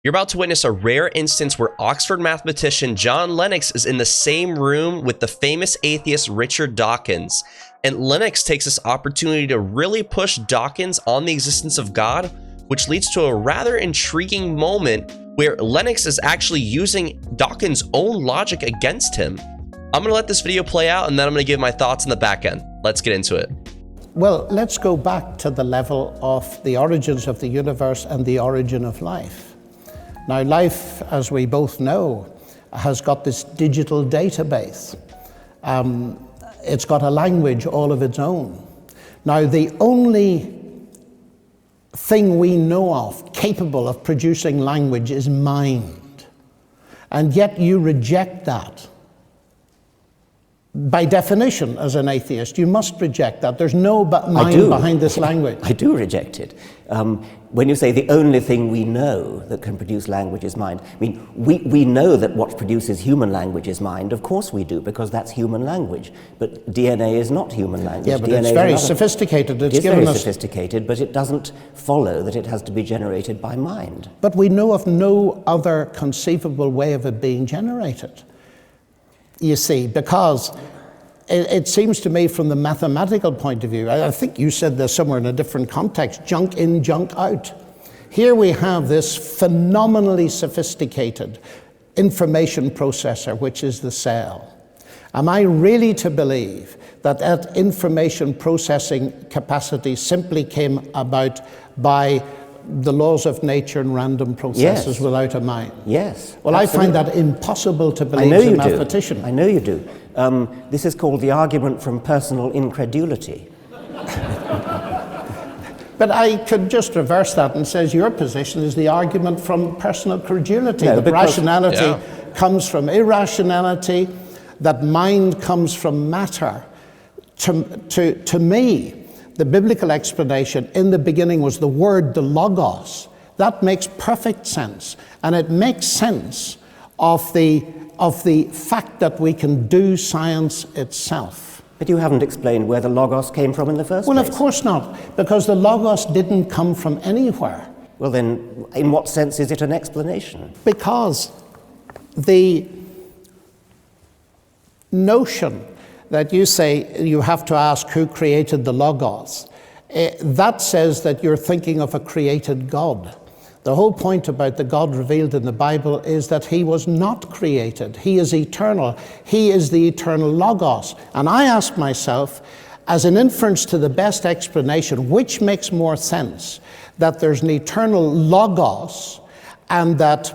You're about to witness a rare instance where Oxford mathematician John Lennox is in the same room with the famous atheist Richard Dawkins. And Lennox takes this opportunity to really push Dawkins on the existence of God, which leads to a rather intriguing moment where Lennox is actually using Dawkins' own logic against him. I'm gonna let this video play out and then I'm gonna give my thoughts in the back end. Let's get into it. Well, let's go back to the level of the origins of the universe and the origin of life. Now, life, as we both know, has got this digital database. It's got a language all of its own. Now, the only thing we know of capable of producing language is mind. And yet you reject that. By definition, as an atheist, you must reject that. There's no mind behind this language. I do reject it. When you say the only thing we know that can produce language is mind, I mean, we know that what produces human language is mind. Of course we do, because that's human language. But DNA is not human language. Yeah, but DNA it's very sophisticated. It's very sophisticated, but it doesn't follow that it has to be generated by mind. But we know of no other conceivable way of it being generated. You see, because it seems to me from the mathematical point of view, I think you said this somewhere in a different context, junk in, junk out. Here we have this phenomenally sophisticated information processor, which is the cell. Am I really to believe that that information processing capacity simply came about by the laws of nature and random processes without a mind? Yes. Well, absolutely. I find that impossible to believe as a mathematician. I know you do. This is called the argument from personal incredulity. But I could just reverse that and says your position is the argument from personal credulity. No, that rationality comes from irrationality, that mind comes from matter. To me, the biblical explanation in the beginning was the word, the logos. That makes perfect sense. And it makes sense of the fact that we can do science itself. But you haven't explained where the logos came from in the first place. Well, of course not, because the logos didn't come from anywhere. Well then, in what sense is it an explanation? Because the notion that you say you have to ask who created the logos, that says that you're thinking of a created God. The whole point about the God revealed in the Bible is that he was not created. He is eternal. He is the eternal logos. And I ask myself, as an inference to the best explanation, which makes more sense? That there's an eternal logos and that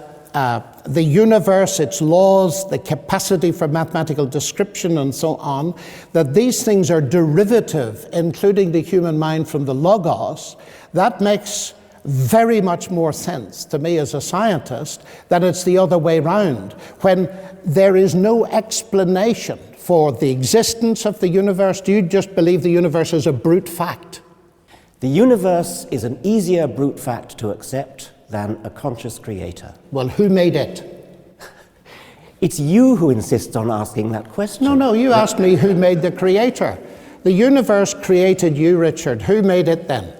the universe, its laws, the capacity for mathematical description and so on, that these things are derivative, including the human mind, from the logos. That makes very much more sense to me as a scientist that it's the other way round. When there is no explanation for the existence of the universe, do you just believe the universe is a brute fact? The universe is an easier brute fact to accept than a conscious creator. Well, who made it? It's you who insists on asking that question. No, you asked me who made the creator. The universe created you, Richard. Who made it then?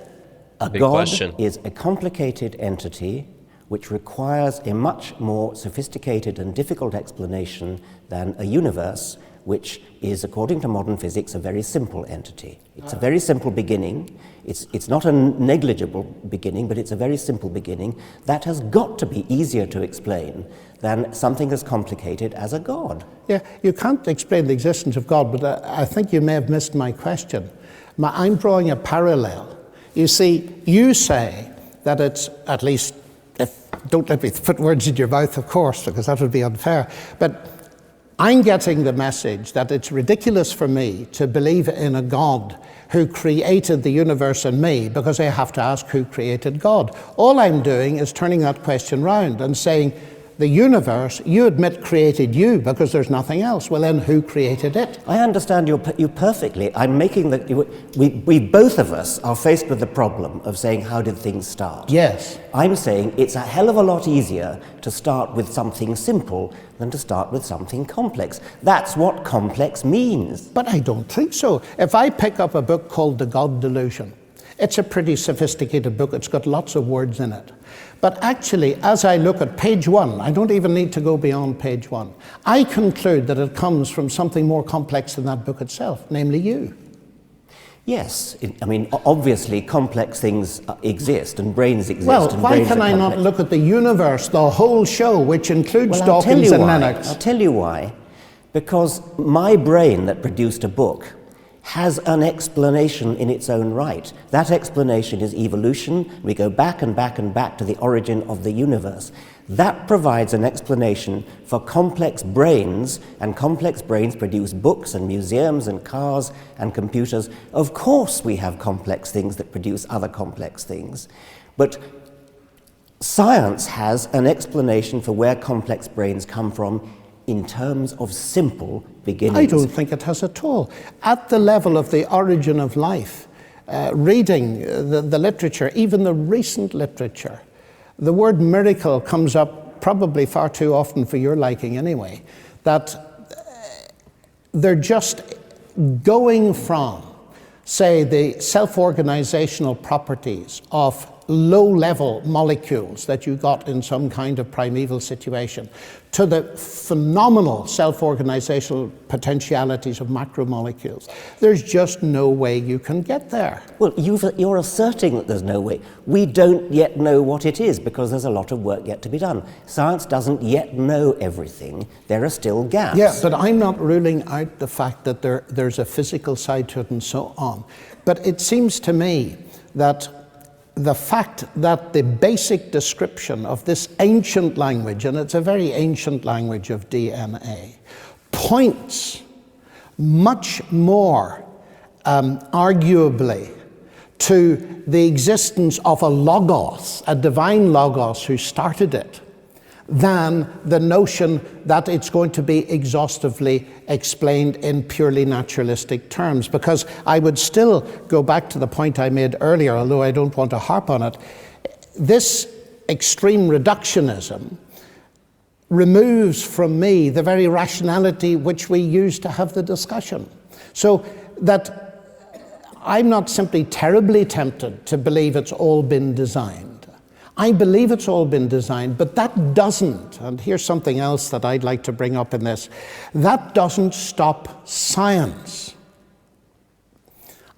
A God is a complicated entity which requires a much more sophisticated and difficult explanation than a universe, which is, according to modern physics, a very simple entity. It's a very simple beginning. It's not a negligible beginning, but it's a very simple beginning. That has got to be easier to explain than something as complicated as a God. Yeah, you can't explain the existence of God, but I think you may have missed my question. I'm drawing a parallel. You see, you say that it's, at least, don't let me put words in your mouth, of course, because that would be unfair, but I'm getting the message that it's ridiculous for me to believe in a God who created the universe and me, because I have to ask who created God. All I'm doing is turning that question round and saying, the universe, you admit, created you because there's nothing else. Well, then who created it? I understand you perfectly. I'm making we both of us are faced with the problem of saying, how did things start? Yes. I'm saying it's a hell of a lot easier to start with something simple than to start with something complex. That's what complex means. But I don't think so. If I pick up a book called The God Delusion, it's a pretty sophisticated book. It's got lots of words in it. But actually, as I look at page 1, I don't even need to go beyond page 1, I conclude that it comes from something more complex than that book itself, namely you. Yes, I mean, obviously complex things exist and brains exist. Well, and why brains can are I not complex. look at the universe, the whole show, which includes Well, Dawkins and Lennox? I'll tell you why. Because my brain that produced a book has an explanation in its own right. That explanation is evolution. We go back and back and back to the origin of the universe. That provides an explanation for complex brains, and complex brains produce books and museums and cars and computers. Of course we have complex things that produce other complex things. But science has an explanation for where complex brains come from in terms of simple beginnings. I don't think it has at all. At the level of the origin of life, reading the literature, even the recent literature, the word miracle comes up probably far too often for your liking anyway, that they're just going from, say, the self-organizational properties of low-level molecules that you got in some kind of primeval situation to the phenomenal self-organizational potentialities of macromolecules. There's just no way you can get there. Well, you're asserting that there's no way. We don't yet know what it is because there's a lot of work yet to be done. Science doesn't yet know everything. There are still gaps. Yeah, but I'm not ruling out the fact that there's a physical side to it and so on. But it seems to me that the fact that the basic description of this ancient language, and it's a very ancient language of DNA, points much more arguably to the existence of a logos, a divine logos who started it, than the notion that it's going to be exhaustively explained in purely naturalistic terms. Because I would still go back to the point I made earlier, although I don't want to harp on it. This extreme reductionism removes from me the very rationality which we use to have the discussion. So that I'm not simply terribly tempted to believe it's all been designed. I believe it's all been designed, but that doesn't, and here's something else that I'd like to bring up in this, that doesn't stop science.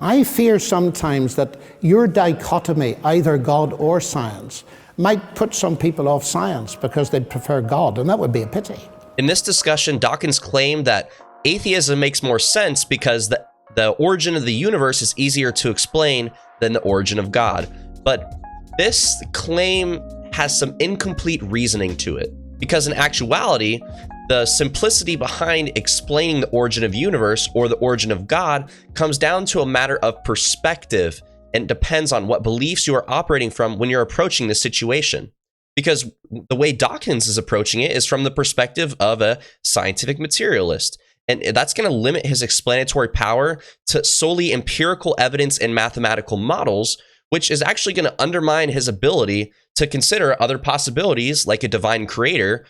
I fear sometimes that your dichotomy, either God or science, might put some people off science because they'd prefer God, and that would be a pity. In this discussion, Dawkins claimed that atheism makes more sense because the origin of the universe is easier to explain than the origin of God. But this claim has some incomplete reasoning to it, because in actuality, the simplicity behind explaining the origin of the universe or the origin of God comes down to a matter of perspective, and depends on what beliefs you are operating from when you're approaching the situation. Because the way Dawkins is approaching it is from the perspective of a scientific materialist. And that's going to limit his explanatory power to solely empirical evidence and mathematical models, which is actually going to undermine his ability to consider other possibilities like a divine creator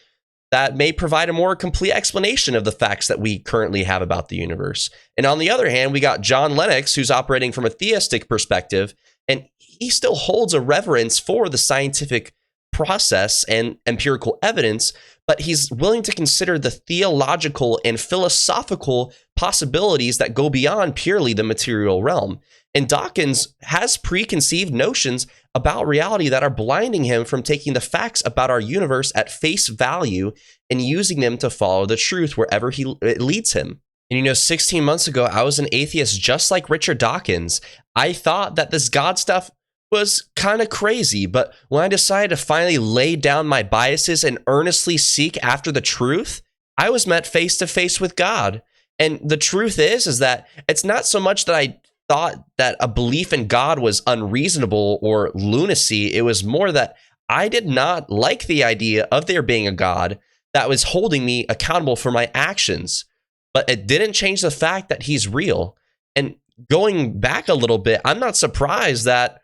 that may provide a more complete explanation of the facts that we currently have about the universe. And on the other hand, we got John Lennox, who's operating from a theistic perspective, and he still holds a reverence for the scientific process and empirical evidence, but he's willing to consider the theological and philosophical possibilities that go beyond purely the material realm. And Dawkins has preconceived notions about reality that are blinding him from taking the facts about our universe at face value and using them to follow the truth wherever it leads him. And 16 months ago, I was an atheist just like Richard Dawkins. I thought that this God stuff was kind of crazy, but when I decided to finally lay down my biases and earnestly seek after the truth, I was met face to face with God. And the truth is that it's not so much that I thought that a belief in God was unreasonable or lunacy. It was more that I did not like the idea of there being a God that was holding me accountable for my actions. But it didn't change the fact that he's real. And going back a little bit, I'm not surprised that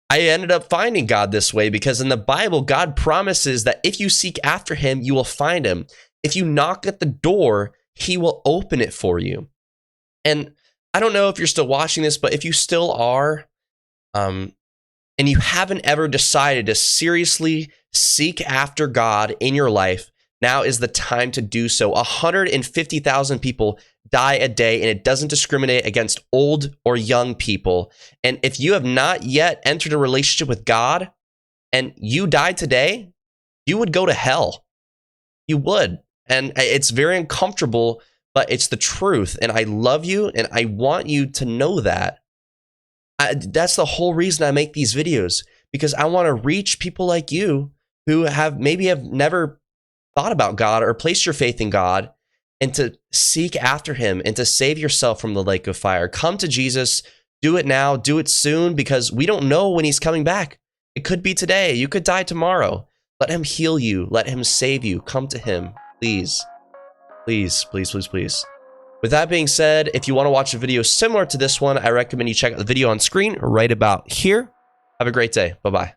I ended up finding God this way, because in the Bible, God promises that if you seek after him, you will find him. If you knock at the door, he will open it for you. And I don't know if you're still watching this, but if you still are, and you haven't ever decided to seriously seek after God in your life, now is the time to do so. 150,000 people die a day, and it doesn't discriminate against old or young people. And if you have not yet entered a relationship with God and you died today, you would go to hell. You would. And it's very uncomfortable, but it's the truth. And I love you, and I want you to know that. That's the whole reason I make these videos, because I want to reach people like you who have never thought about God or placed your faith in God, and to seek after him and to save yourself from the lake of fire. Come to Jesus. Do it now. Do it soon, because we don't know when he's coming back. It could be today. You could die tomorrow. Let him heal you. Let him save you. Come to him. Please. Please, please, please, please. With that being said, if you want to watch a video similar to this one, I recommend you check out the video on screen right about here. Have a great day. Bye-bye.